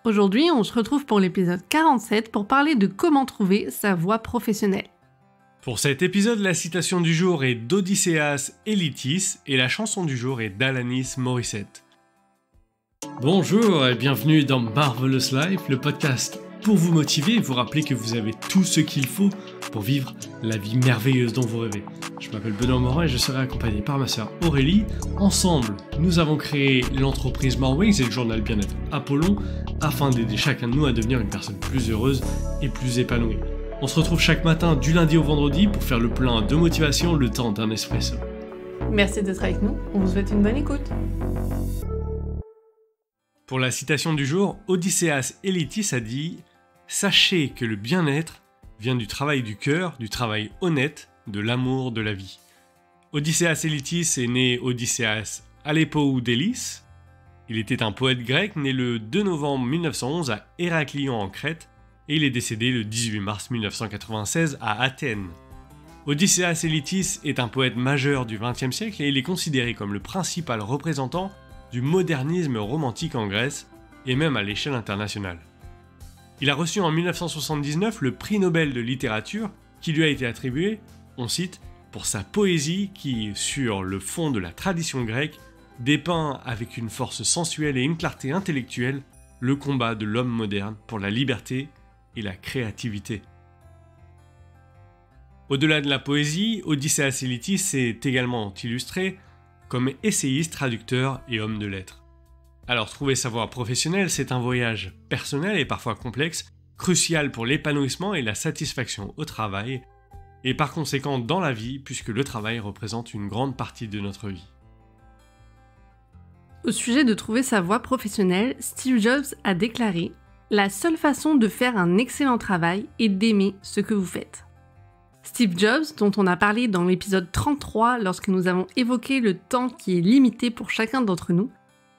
Aujourd'hui, on se retrouve pour l'épisode 47 pour parler de comment trouver sa voie professionnelle. Pour cet épisode, la citation du jour est d'Odysseas Elitis et la chanson du jour est d'Alanis Morissette. Bonjour et bienvenue dans Marvelous Life, le podcast pour vous motiver et vous rappeler que vous avez tout ce qu'il faut pour vivre la vie merveilleuse dont vous rêvez. Je m'appelle Benoît Morin et je serai accompagné par ma sœur Aurélie. Ensemble, nous avons créé l'entreprise Morwings et le journal Bien-être Apollon afin d'aider chacun de nous à devenir une personne plus heureuse et plus épanouie. On se retrouve chaque matin du lundi au vendredi pour faire le plein de motivation le temps d'un espresso. Merci d'être avec nous, on vous souhaite une bonne écoute. Pour la citation du jour, Odysseas Elitis a dit « Sachez que le bien-être vient du travail du cœur, du travail honnête, de l'amour de la vie. » Odysseas Elitis est né Odysseas Aleppoudélis. Il était un poète grec né le 2 novembre 1911 à Héraclion en Crète et il est décédé le 18 mars 1996 à Athènes. Odysseas Elitis est un poète majeur du XXe siècle et il est considéré comme le principal représentant du modernisme romantique en Grèce et même à l'échelle internationale. Il a reçu en 1979 le prix Nobel de littérature qui lui a été attribué, on cite, pour sa poésie qui, sur le fond de la tradition grecque, dépeint avec une force sensuelle et une clarté intellectuelle le combat de l'homme moderne pour la liberté et la créativité. Au-delà de la poésie, Odysseas Elitis s'est également illustré comme essayiste, traducteur et homme de lettres. Alors trouver sa voie professionnelle, c'est un voyage personnel et parfois complexe, crucial pour l'épanouissement et la satisfaction au travail, et par conséquent dans la vie, puisque le travail représente une grande partie de notre vie. Au sujet de trouver sa voie professionnelle, Steve Jobs a déclaré « La seule façon de faire un excellent travail est d'aimer ce que vous faites ». Steve Jobs, dont on a parlé dans l'épisode 33 lorsque nous avons évoqué le temps qui est limité pour chacun d'entre nous,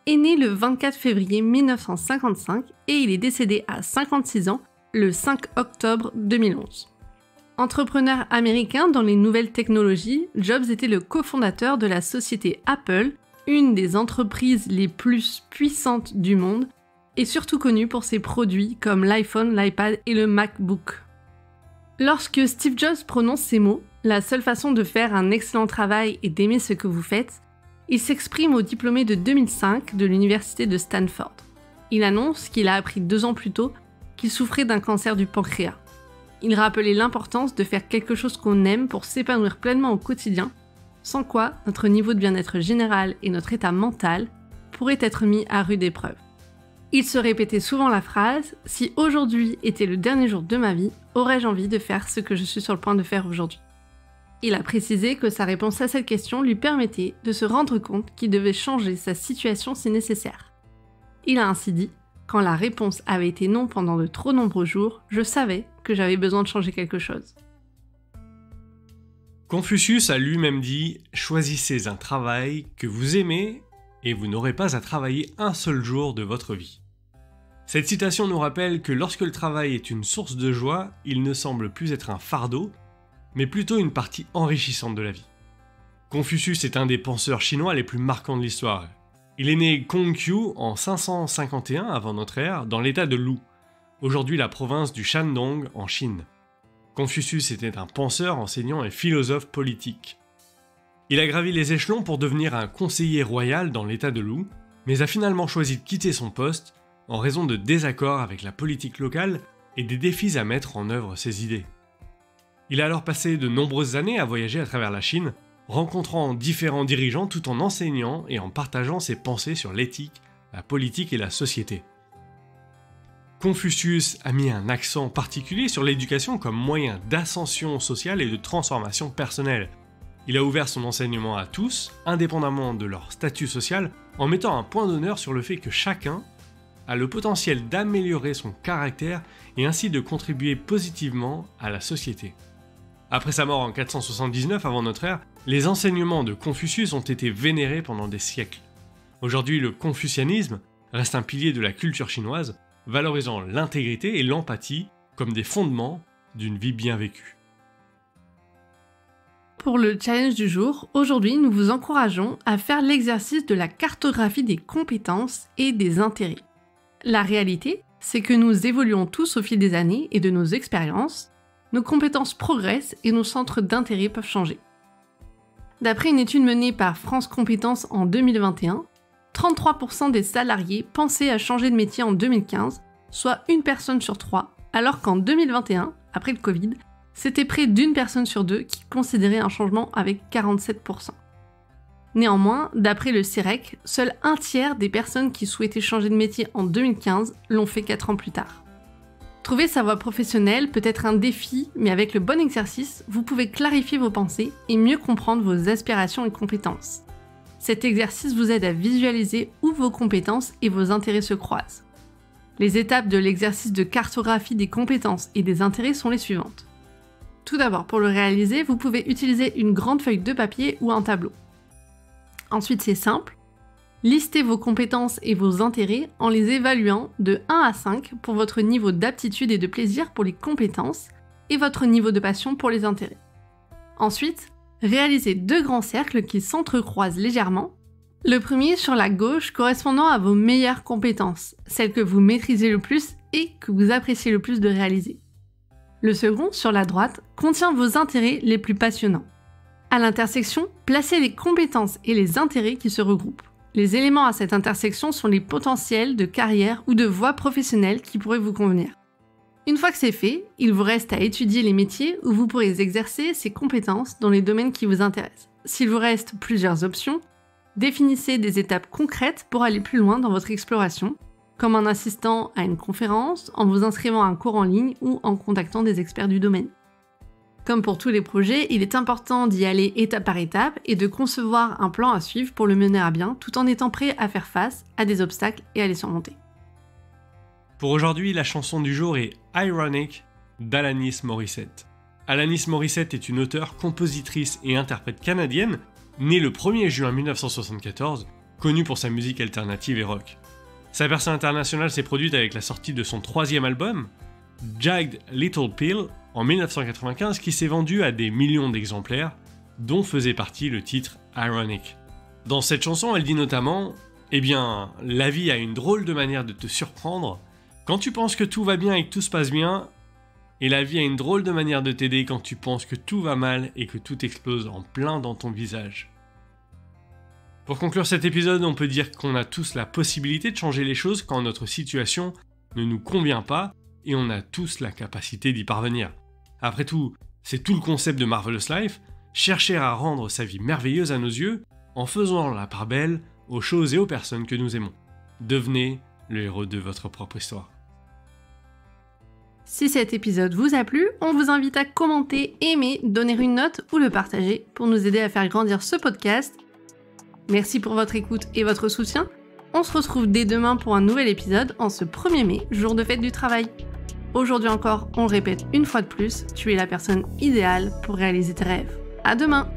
est né le 24 février 1955 et il est décédé à 56 ans le 5 octobre 2011. Entrepreneur américain dans les nouvelles technologies, Jobs était le cofondateur de la société Apple, une des entreprises les plus puissantes du monde, et surtout connue pour ses produits comme l'iPhone, l'iPad et le MacBook. Lorsque Steve Jobs prononce ces mots, la seule façon de faire un excellent travail est d'aimer ce que vous faites, il s'exprime au diplômé de 2005 de l'université de Stanford. Il annonce qu'il a appris 2 ans plus tôt qu'il souffrait d'un cancer du pancréas. Il rappelait l'importance de faire quelque chose qu'on aime pour s'épanouir pleinement au quotidien, sans quoi notre niveau de bien-être général et notre état mental pourraient être mis à rude épreuve. Il se répétait souvent la phrase « Si aujourd'hui était le dernier jour de ma vie, aurais-je envie de faire ce que je suis sur le point de faire aujourd'hui ?» Il a précisé que sa réponse à cette question lui permettait de se rendre compte qu'il devait changer sa situation si nécessaire. Il a ainsi dit « Quand la réponse avait été non pendant de trop nombreux jours, je savais que j'avais besoin de changer quelque chose. » Confucius a lui-même dit « Choisissez un travail que vous aimez et vous n'aurez pas à travailler un seul jour de votre vie. » Cette citation nous rappelle que lorsque le travail est une source de joie, il ne semble plus être un fardeau, mais plutôt une partie enrichissante de la vie. Confucius est un des penseurs chinois les plus marquants de l'histoire. Il est né Kongqiu en 551 avant notre ère dans l'état de Lu, aujourd'hui la province du Shandong en Chine. Confucius était un penseur, enseignant et philosophe politique. Il a gravi les échelons pour devenir un conseiller royal dans l'état de Lu, mais a finalement choisi de quitter son poste en raison de désaccords avec la politique locale et des défis à mettre en œuvre ses idées. Il a alors passé de nombreuses années à voyager à travers la Chine, rencontrant différents dirigeants tout en enseignant et en partageant ses pensées sur l'éthique, la politique et la société. Confucius a mis un accent particulier sur l'éducation comme moyen d'ascension sociale et de transformation personnelle. Il a ouvert son enseignement à tous, indépendamment de leur statut social, en mettant un point d'honneur sur le fait que chacun a le potentiel d'améliorer son caractère et ainsi de contribuer positivement à la société. Après sa mort en 479 avant notre ère, les enseignements de Confucius ont été vénérés pendant des siècles. Aujourd'hui, le confucianisme reste un pilier de la culture chinoise, valorisant l'intégrité et l'empathie comme des fondements d'une vie bien vécue. Pour le challenge du jour, aujourd'hui, nous vous encourageons à faire l'exercice de la cartographie des compétences et des intérêts. La réalité, c'est que nous évoluons tous au fil des années et de nos expériences, nos compétences progressent et nos centres d'intérêt peuvent changer. D'après une étude menée par France Compétences en 2021, 33% des salariés pensaient à changer de métier en 2015, soit une personne sur 3, alors qu'en 2021, après le Covid, c'était près d'une personne sur 2 qui considérait un changement avec 47%. Néanmoins, d'après le CIREC, seul un tiers des personnes qui souhaitaient changer de métier en 2015 l'ont fait 4 ans plus tard. Trouver sa voie professionnelle peut être un défi, mais avec le bon exercice, vous pouvez clarifier vos pensées et mieux comprendre vos aspirations et compétences. Cet exercice vous aide à visualiser où vos compétences et vos intérêts se croisent. Les étapes de l'exercice de cartographie des compétences et des intérêts sont les suivantes. Tout d'abord, pour le réaliser, vous pouvez utiliser une grande feuille de papier ou un tableau. Ensuite, c'est simple. Listez vos compétences et vos intérêts en les évaluant de 1 à 5 pour votre niveau d'aptitude et de plaisir pour les compétences et votre niveau de passion pour les intérêts. Ensuite, réalisez 2 grands cercles qui s'entrecroisent légèrement. Le premier sur la gauche correspondant à vos meilleures compétences, celles que vous maîtrisez le plus et que vous appréciez le plus de réaliser. Le second, sur la droite, contient vos intérêts les plus passionnants. À l'intersection, placez les compétences et les intérêts qui se regroupent. Les éléments à cette intersection sont les potentiels de carrière ou de voie professionnelle qui pourraient vous convenir. Une fois que c'est fait, il vous reste à étudier les métiers où vous pourrez exercer ces compétences dans les domaines qui vous intéressent. S'il vous reste plusieurs options, définissez des étapes concrètes pour aller plus loin dans votre exploration, comme en assistant à une conférence, en vous inscrivant à un cours en ligne ou en contactant des experts du domaine. Comme pour tous les projets, il est important d'y aller étape par étape et de concevoir un plan à suivre pour le mener à bien tout en étant prêt à faire face à des obstacles et à les surmonter. Pour aujourd'hui, la chanson du jour est Ironic d'Alanis Morissette. Alanis Morissette est une auteure, compositrice et interprète canadienne, née le 1er juin 1974, connue pour sa musique alternative et rock. Sa percée internationale s'est produite avec la sortie de son 3e album, Jagged Little Pill, en 1995, qui s'est vendu à des millions d'exemplaires, dont faisait partie le titre Ironic. Dans cette chanson, elle dit notamment « Eh bien, la vie a une drôle de manière de te surprendre quand tu penses que tout va bien et que tout se passe bien, et la vie a une drôle de manière de t'aider quand tu penses que tout va mal et que tout explose en plein dans ton visage. » Pour conclure cet épisode, on peut dire qu'on a tous la possibilité de changer les choses quand notre situation ne nous convient pas, et on a tous la capacité d'y parvenir. Après tout, c'est tout le concept de Marvelous Life, chercher à rendre sa vie merveilleuse à nos yeux en faisant la part belle aux choses et aux personnes que nous aimons. Devenez le héros de votre propre histoire. Si cet épisode vous a plu, on vous invite à commenter, aimer, donner une note ou le partager pour nous aider à faire grandir ce podcast. Merci pour votre écoute et votre soutien. On se retrouve dès demain pour un nouvel épisode en ce 1er mai, jour de fête du travail. Aujourd'hui encore, on le répète une fois de plus, tu es la personne idéale pour réaliser tes rêves. À demain!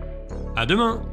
À demain!